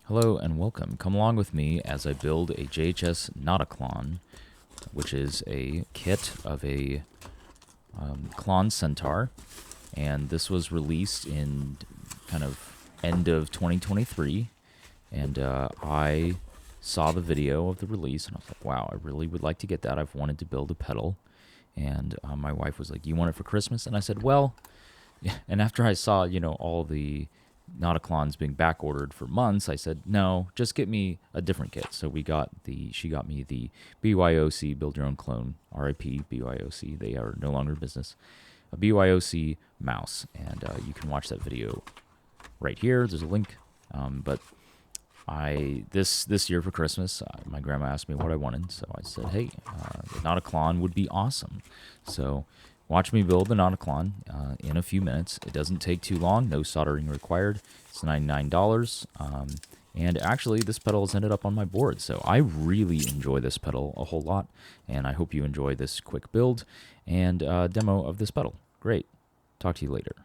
Hello and welcome. Come along with me as I build a JHS Notaklön, which is a kit of a Klon Centaur, and this was released in kind of end of 2023, and I saw the video of the release, and I was like, wow, I really would like to get that. I've wanted to build a pedal, and my wife was like, you want it for Christmas? And I said, well, and after I saw, all the Notaklons being back ordered for months, I said, no, just get me a different kit. So she got me the BYOC Build Your Own Clone, RIP BYOC. They are no longer in business. A BYOC mouse. And you can watch that video right here. There's a link. But this year for Christmas, my grandma asked me what I wanted. So I said, hey, the Notaklon would be awesome. So watch me build the Notaklon in a few minutes. It doesn't take too long. No soldering required. It's $99. And actually, this pedal has ended up on my board. So I really enjoy this pedal a whole lot. And I hope you enjoy this quick build and demo of this pedal. Great. Talk to you later.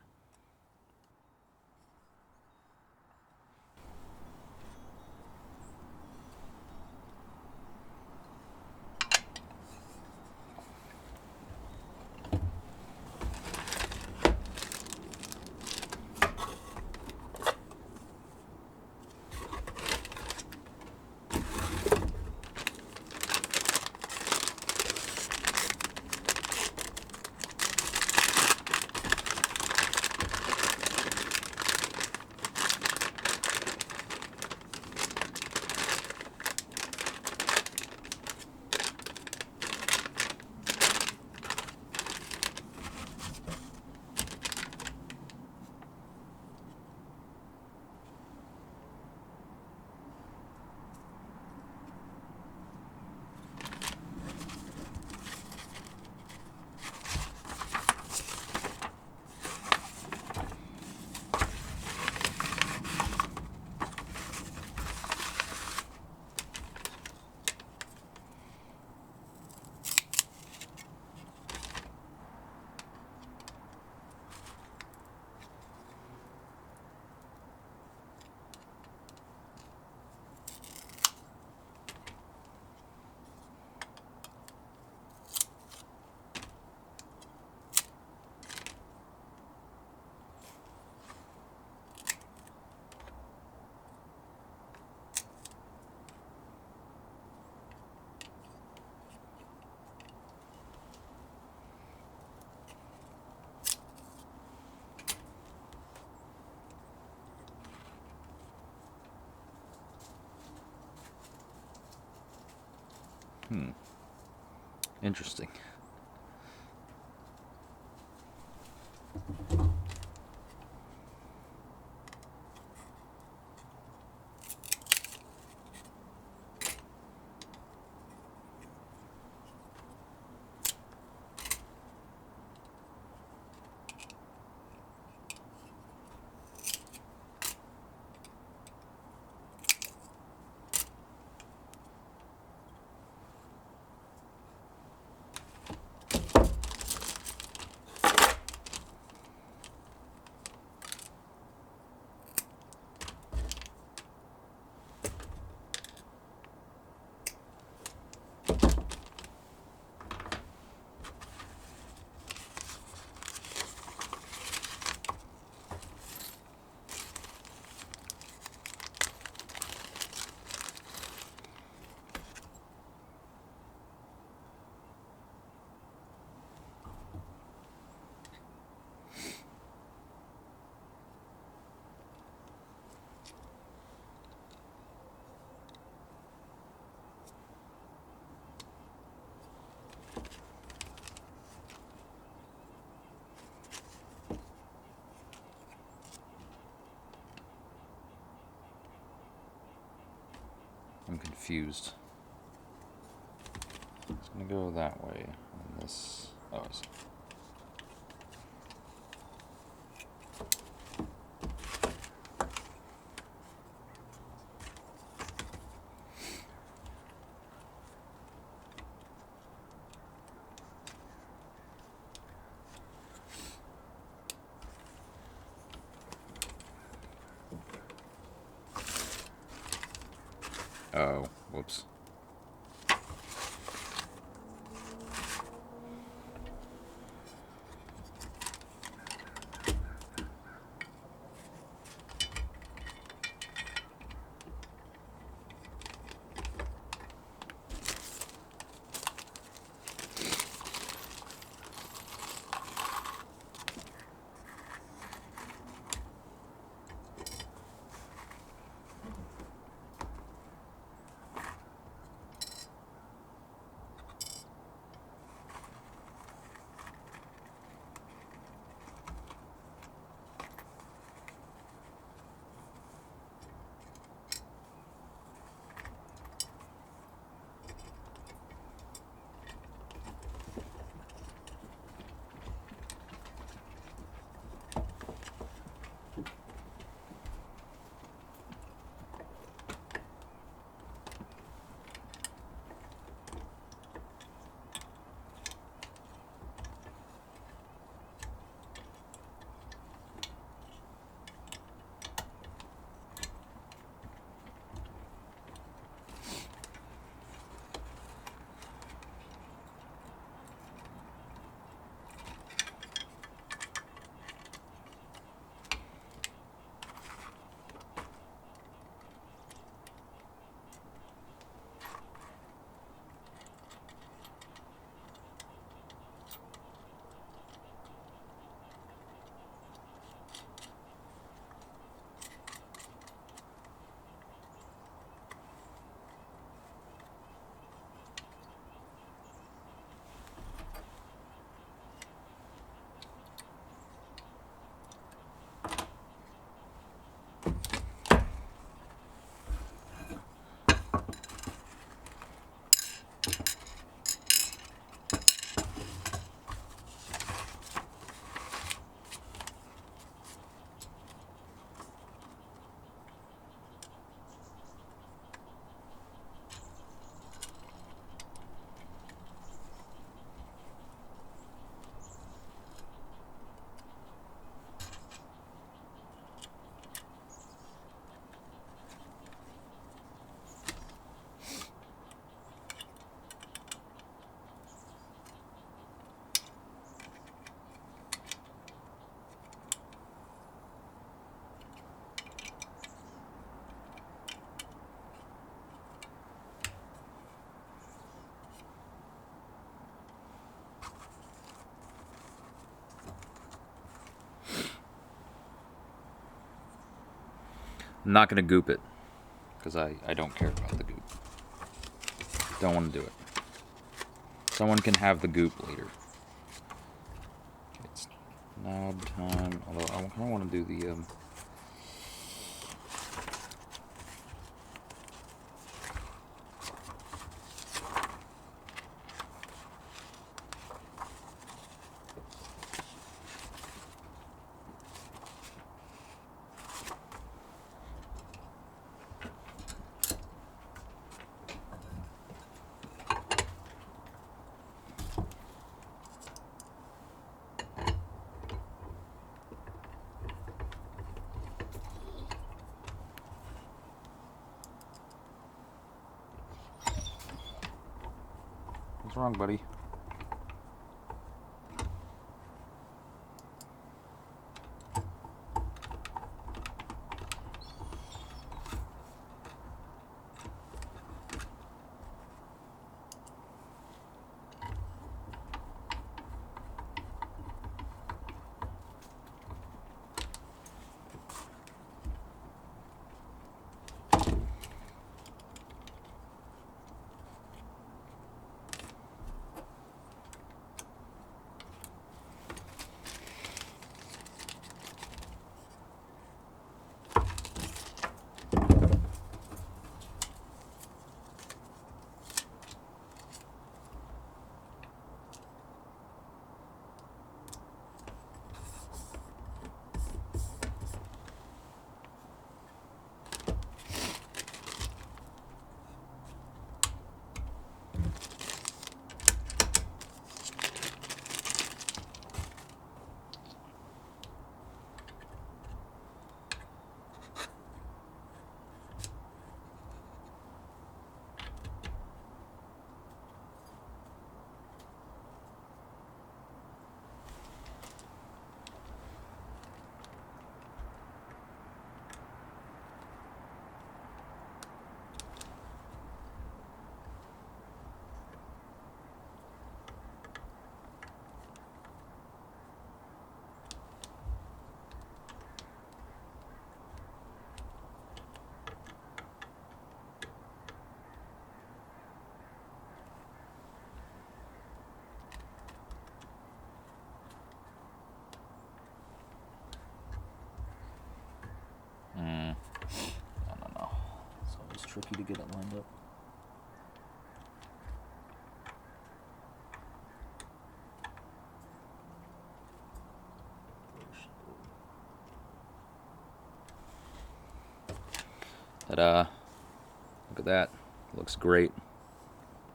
Interesting. I'm confused. It's gonna go that way. And this. Oh, I see. Oh, whoops. I'm not going to goop it, because I don't care about the goop. Don't want to do it. Someone can have the goop later. It's knob time, although I kind of want to do the... What's wrong, buddy? tricky to get it lined up. Ta-da! Look at that. Looks great.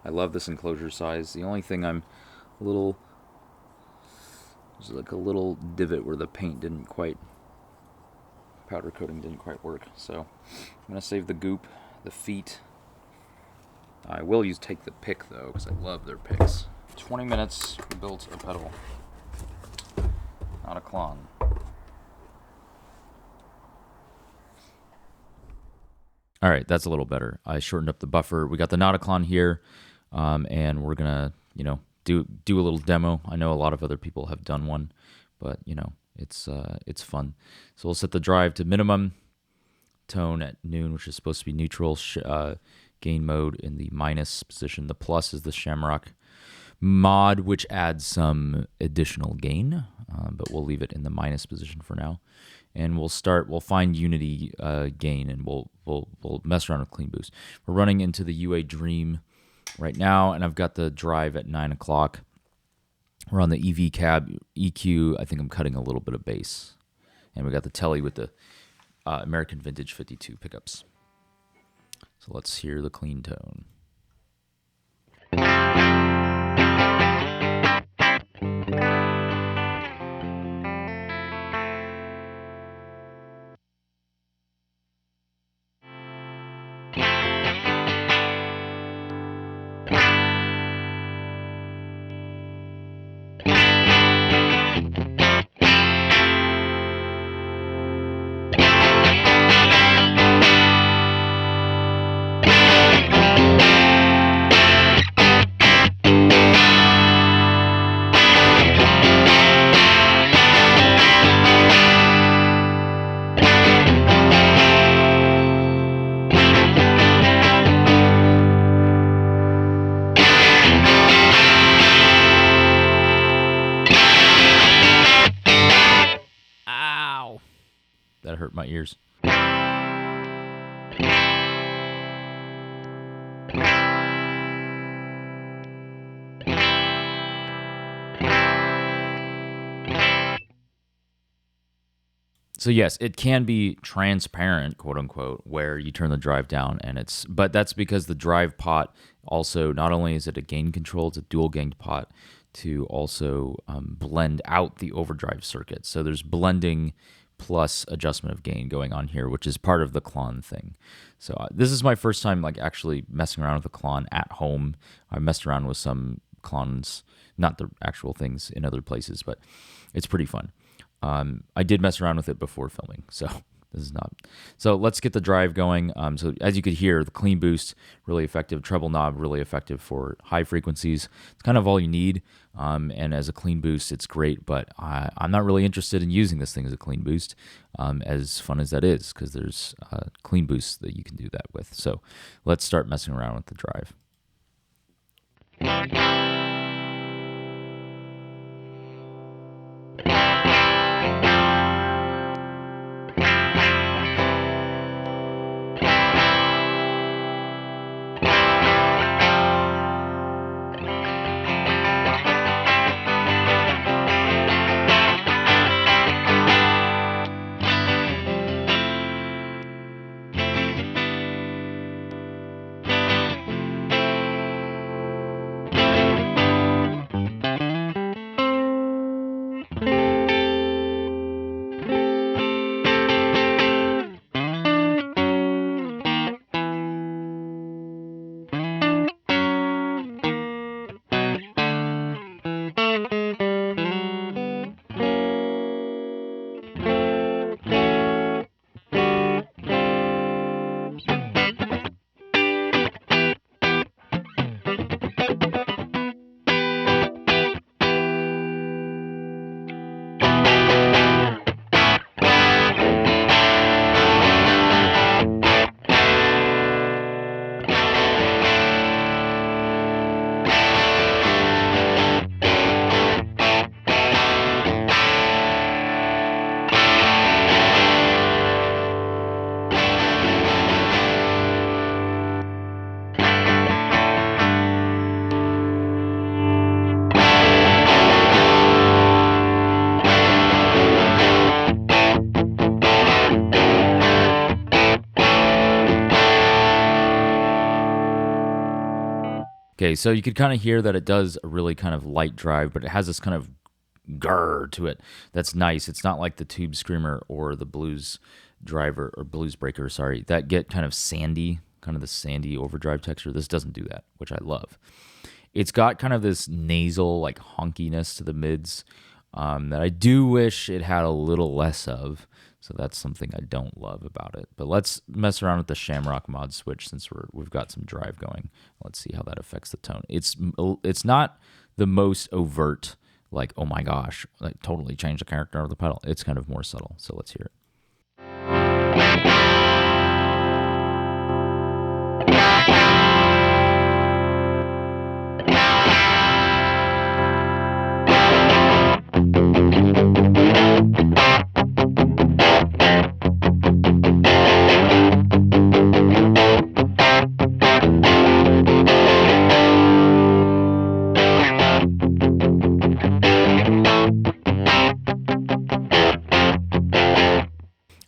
I love this enclosure size. The only thing I'm a little... There's like a little divot where the paint didn't quite... powder coating didn't quite work. So I'm going to save the goop, the feet. I will take the pick though, because I love their picks. 20 minutes, we built a pedal. Not a Klon. All right, that's a little better. I shortened up the buffer. We got the Notaklön here, and we're gonna, do a little demo. I know a lot of other people have done one, but it's fun. So we'll set the drive to minimum, tone at noon, which is supposed to be neutral, gain mode in the minus position. The plus is the Shamrock mod, which adds some additional gain, but we'll leave it in the minus position for now. And we'll find Unity gain, and we'll mess around with Clean Boost. We're running into the UA Dream right now, and I've got the drive at 9 o'clock. We're on the EV cab EQ. I think I'm cutting a little bit of bass. And we got the Tele with the American Vintage 52 pickups. So let's hear the clean tone. That hurt my ears. So yes, it can be transparent, quote unquote, where you turn the drive down and but that's because the drive pot also, not only is it a gain control, it's a dual gained pot to also blend out the overdrive circuit. So there's blending plus adjustment of gain going on here, which is part of the Klon thing. So this is my first time actually messing around with a Klon at home. I messed around with some Klons, not the actual things in other places, but it's pretty fun. I did mess around with it before filming, so this is not. So let's get the drive going. So as you could hear, the clean boost, really effective. Treble knob, really effective for high frequencies. It's kind of all you need. And as a clean boost, it's great, but I'm not really interested in using this thing as a clean boost, as fun as that is, because there's clean boosts that you can do that with. So let's start messing around with the drive. Okay, so you could kind of hear that it does a really kind of light drive, but it has this kind of grrr to it that's nice. It's not like the Tube Screamer or the Blues Driver or Blues Breaker, sorry, that get kind of sandy, kind of the sandy overdrive texture. This doesn't do that, which I love. It's got kind of this nasal, like honkiness to the mids that I do wish it had a little less of. So that's something I don't love about it. But let's mess around with the Shamrock mod switch since we've got some drive going. Let's see how that affects the tone. It's not the most overt, like, oh my gosh, like totally change the character of the pedal. It's kind of more subtle. So let's hear it.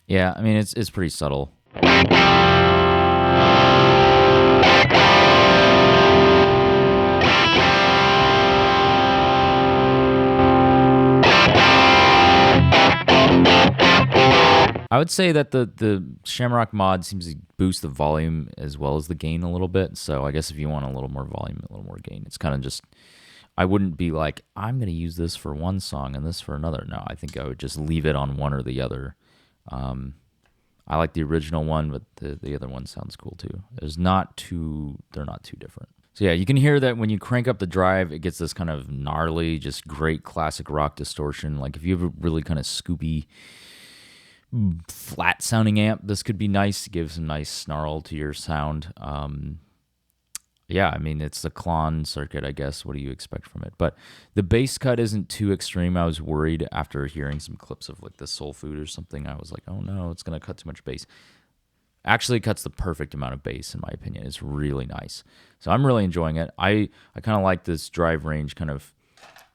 Yeah, I mean, it's pretty subtle. I would say that the Shamrock mod seems to boost the volume as well as the gain a little bit. So I guess if you want a little more volume, a little more gain, it's kind of just, I wouldn't be like, I'm going to use this for one song and this for another. No, I think I would just leave it on one or the other. I like the original one, but the other one sounds cool too. They're not too different. So yeah, you can hear that when you crank up the drive, it gets this kind of gnarly, just great classic rock distortion. Like if you have a really kind of scoopy, flat sounding amp, this could be nice to give some nice snarl to your sound. Yeah, I mean, it's the Klon circuit, I guess. What do you expect from it? But the bass cut isn't too extreme. I was worried after hearing some clips of like the Soul Food or something. I was like, oh no, it's going to cut too much bass. Actually, it cuts the perfect amount of bass, in my opinion. It's really nice. So I'm really enjoying it. I kind of like this drive range kind of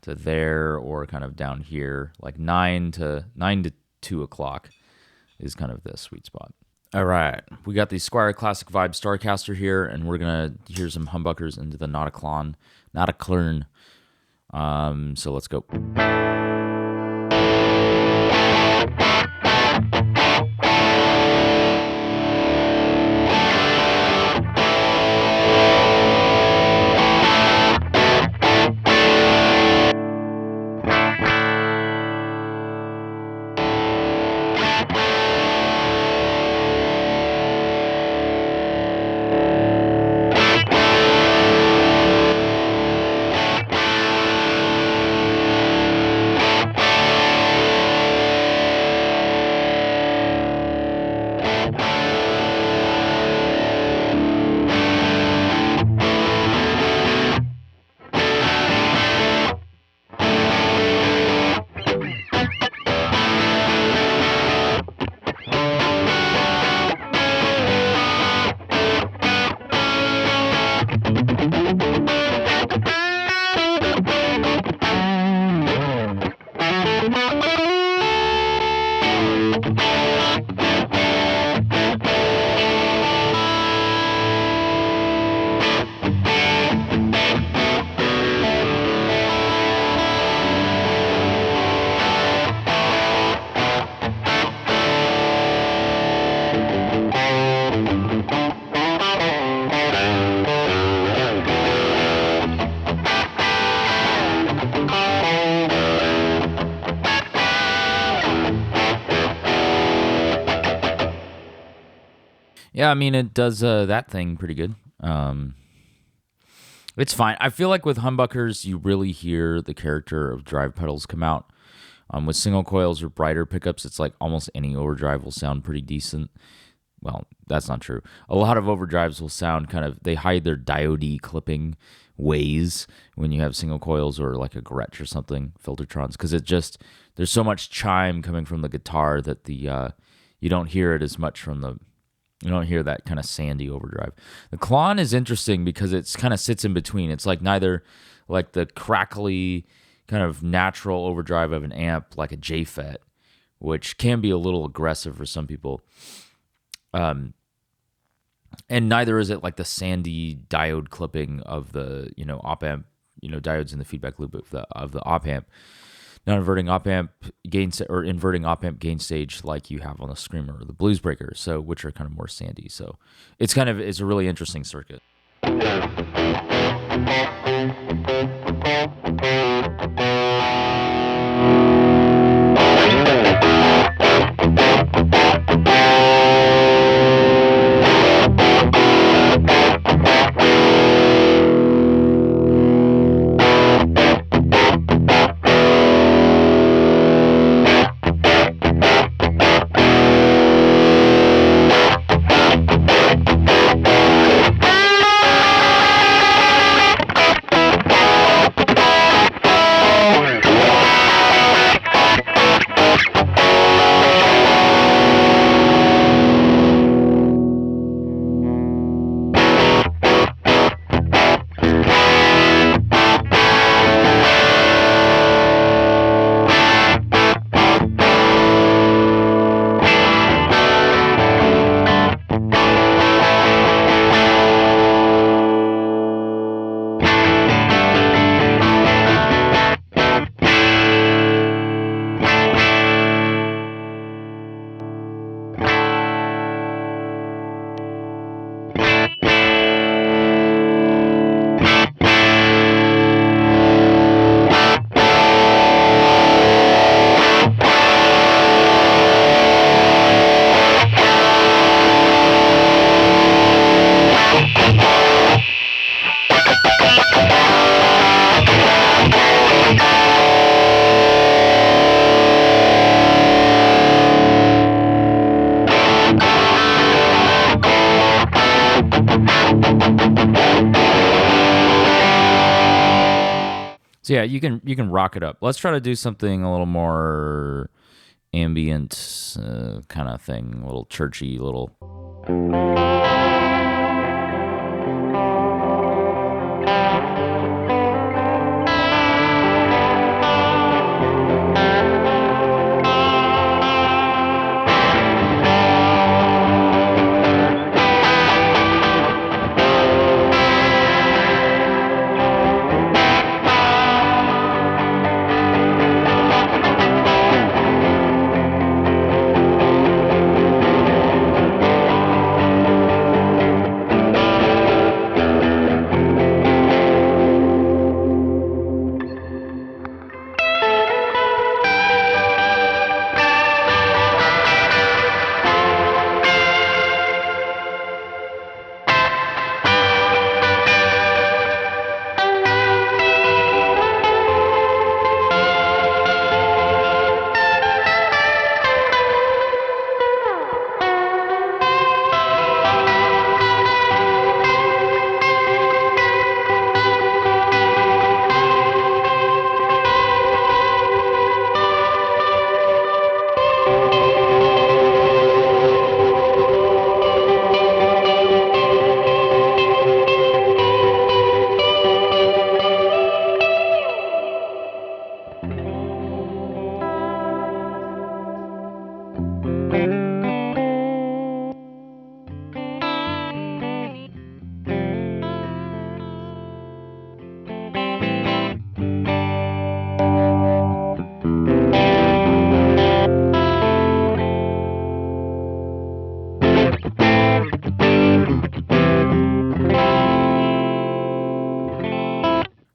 to there or kind of down here. Like 9 to 2 o'clock is kind of the sweet spot. All right, we got the Squier Classic Vibe Starcaster here, and we're gonna hear some humbuckers into the Notaklön. So let's go. Yeah, I mean, it does that thing pretty good. It's fine. I feel like with humbuckers, you really hear the character of drive pedals come out. With single coils or brighter pickups, it's like almost any overdrive will sound pretty decent. Well, that's not true. A lot of overdrives will sound kind of, they hide their diode clipping ways when you have single coils or like a Gretsch or something, Filtertrons, because it just, there's so much chime coming from the guitar that the you don't hear it as much from the, you don't hear that kind of sandy overdrive. The Klon is interesting because it's kind of sits in between. It's like neither like the crackly kind of natural overdrive of an amp like a JFET, which can be a little aggressive for some people. And neither is it like the sandy diode clipping of the, op amp, diodes in the feedback loop of the op amp. Non-inverting op amp gain or inverting op amp gain stage like you have on the Screamer or the Blues Breaker, so which are kind of more sandy. So it's a really interesting circuit. So yeah, you can rock it up. Let's try to do something a little more ambient kind of thing, a little churchy, little.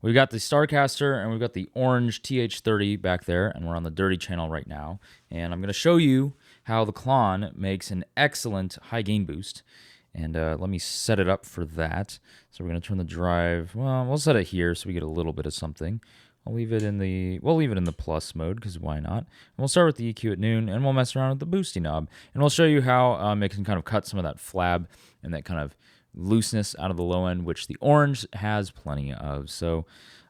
We've got the Starcaster and we've got the orange TH30 back there, and we're on the dirty channel right now. And I'm going to show you how the Klon makes an excellent high gain boost. And let me set it up for that. So we're going to turn the drive. Well, we'll set it here so we get a little bit of something. We'll leave it in the plus mode because why not? And we'll start with the EQ at noon, and we'll mess around with the boosty knob, and we'll show you how it can kind of cut some of that flab and that kind of looseness out of the low end, which the orange has plenty of. So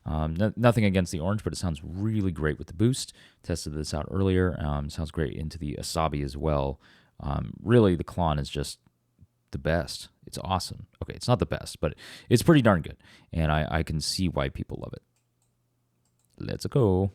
nothing against the orange, but it sounds really great with the boost. Tested this out earlier. Sounds great into the Asabi as well. Really, the Klon is just the best. It's awesome. Okay, it's not the best, but it's pretty darn good, and I can see why people love it. Let's go.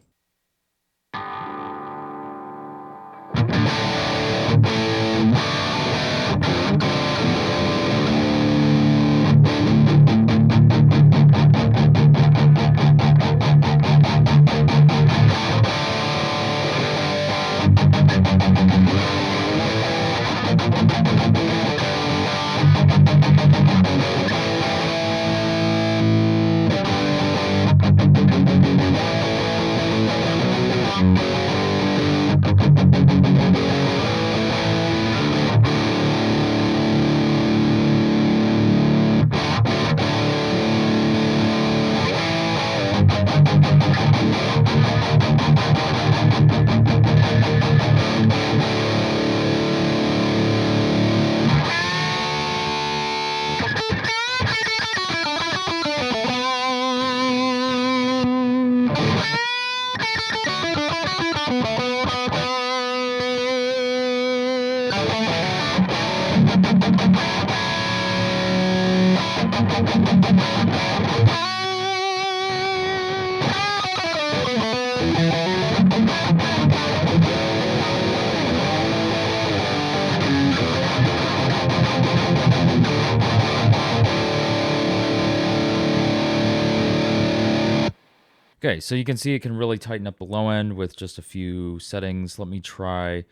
Okay, so you can see it can really tighten up the low end with just a few settings. Let's try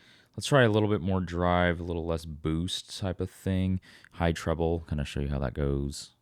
a little bit more drive, a little less boost type of thing. High treble, kind of show you how that goes.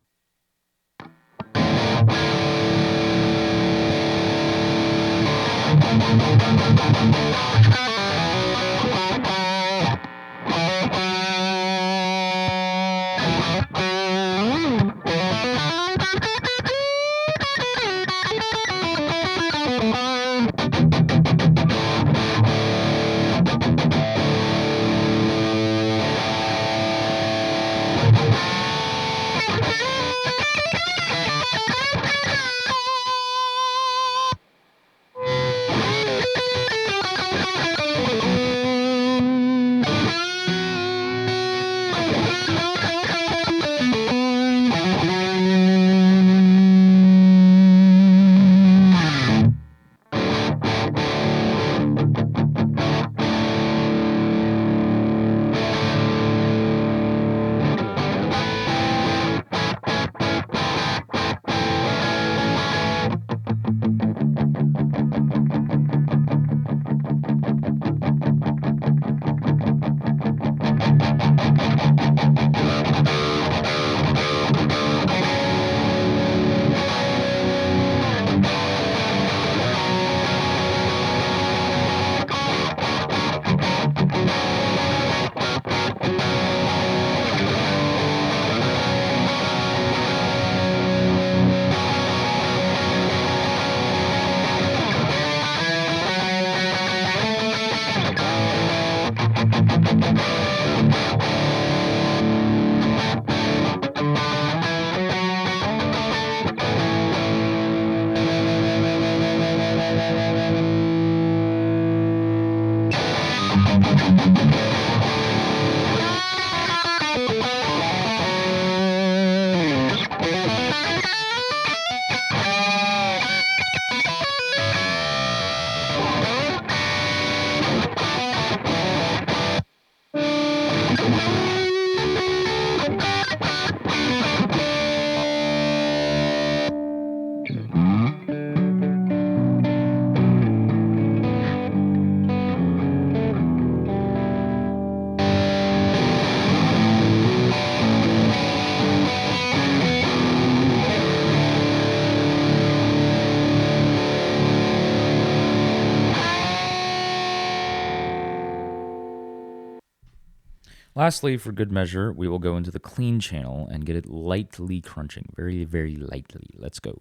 Lastly, for good measure, we will go into the clean channel and get it lightly crunching. Very, very lightly. Let's go.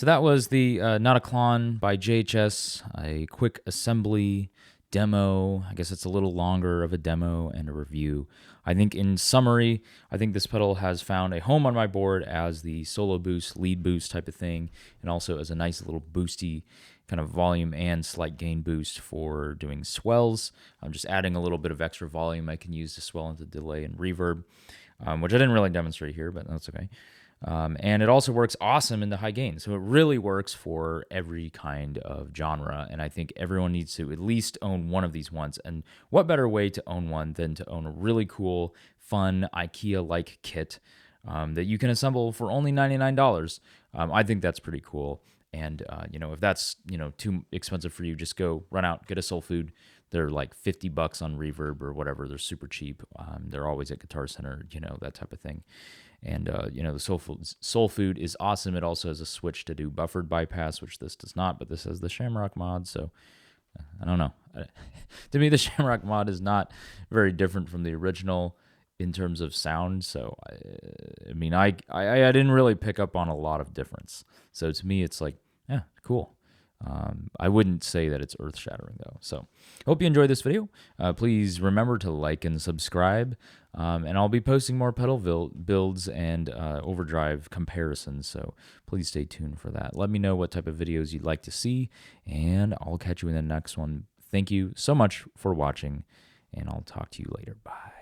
So that was the Notaklön by JHS, a quick assembly demo. I guess it's a little longer of a demo and a review. I think in summary, I think this pedal has found a home on my board as the solo boost, lead boost type of thing, and also as a nice little boosty kind of volume and slight gain boost for doing swells. I'm just adding a little bit of extra volume I can use to swell into delay and reverb, which I didn't really demonstrate here, but that's okay. And it also works awesome in the high gain. So it really works for every kind of genre. And I think everyone needs to at least own one of these once. And what better way to own one than to own a really cool, fun, IKEA-like kit that you can assemble for only $99. I think that's pretty cool. And, if that's, too expensive for you, just go run out, get a Soul Food. They're like $50 on Reverb or whatever. They're super cheap. They're always at Guitar Center, that type of thing. And, the Soul Food is awesome. It also has a switch to do buffered bypass, which this does not, but this has the Shamrock mod. So I don't know. To me, the Shamrock mod is not very different from the original in terms of sound. So, I didn't really pick up on a lot of difference. So to me, it's like, yeah, cool. I wouldn't say that it's earth-shattering, though. So, hope you enjoyed this video. Please remember to like and subscribe. And I'll be posting more pedal builds and overdrive comparisons, so please stay tuned for that. Let me know what type of videos you'd like to see, and I'll catch you in the next one. Thank you so much for watching, and I'll talk to you later. Bye.